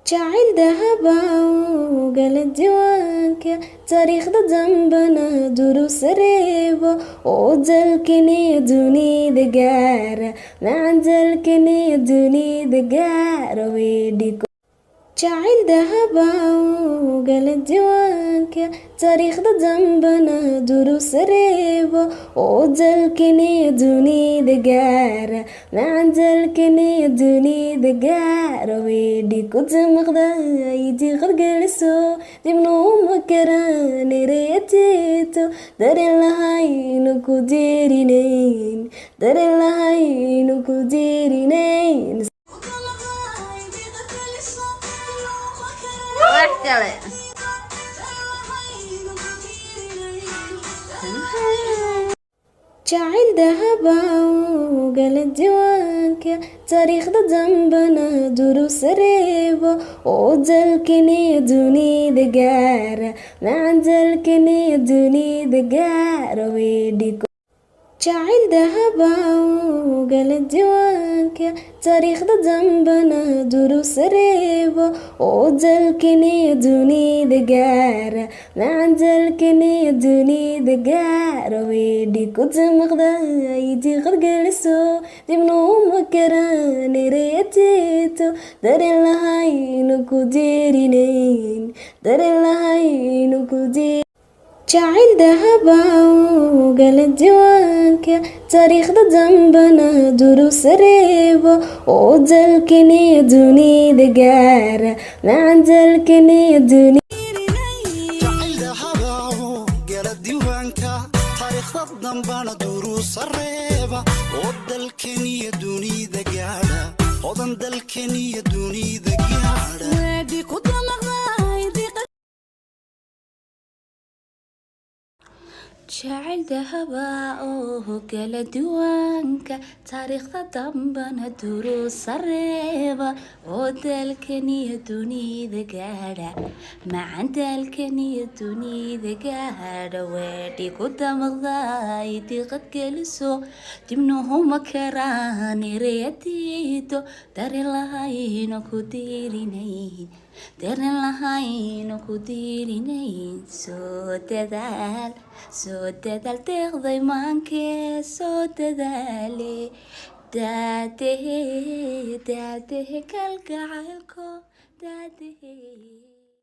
jacayl dahaba u gala diiwaanka taariikhda dambana duruus reebo oo dalkaniyo dunida gaara macan dalkaniyo dunida gaara weydhigo jacayl dahaba u gala diiwaanka taariikhda dambana duruus reebo oo dalkaniyo dunida gaara macan dalkaniyo dunida gaara weydhi ku damaqda idiiqad geliso dibna uma karaan ereyateeto dareen lahaynu ku diirinayn dareen lahaynu ku diirinayn jacayl dahaba u gala diiwaanka taariikhda dambana duruus reebo oo dalkaniyo dunida gaara macan dalkaniyo dunida gaara weydhigo jacayl dahaba u gala diiwaanka taariikhda dambana duruus reebo oo dalkaniyo dunida gaara macan dalkaniyo dunida gaara weydhi ku damaqda idiiqad geliso dibna uma karaan ereyateeto dareen lahaynu ku diirinayn dareen lahaynu ku diir jacayl dahaba u gala diiwaanka taariikhda dambana duruus reebo oo dalkaniyo dunida gaara macan dalkaniyo dunida jacayl dahaba u gala diiwaanka taariikhda dambana duruus reeba oo dalkaniyo dunida gaara odan dalkaniyo dunida gaara weedhi ku damaqda jacayl dahaba oo gala diiwaanka taariikhda dambana duruus reeba oo dalkaniyo dunida gaadha macan dalkaniyo dunida gaadha weedhi ku damaqda idiiqad geliso dibna uma karaan ereyadiido dareen lahaynu ku diirinayn dareen lahaynu ku diirinayn soo dadaal deeqday maankee soo dadaale daadehe kalgacaylko daadehe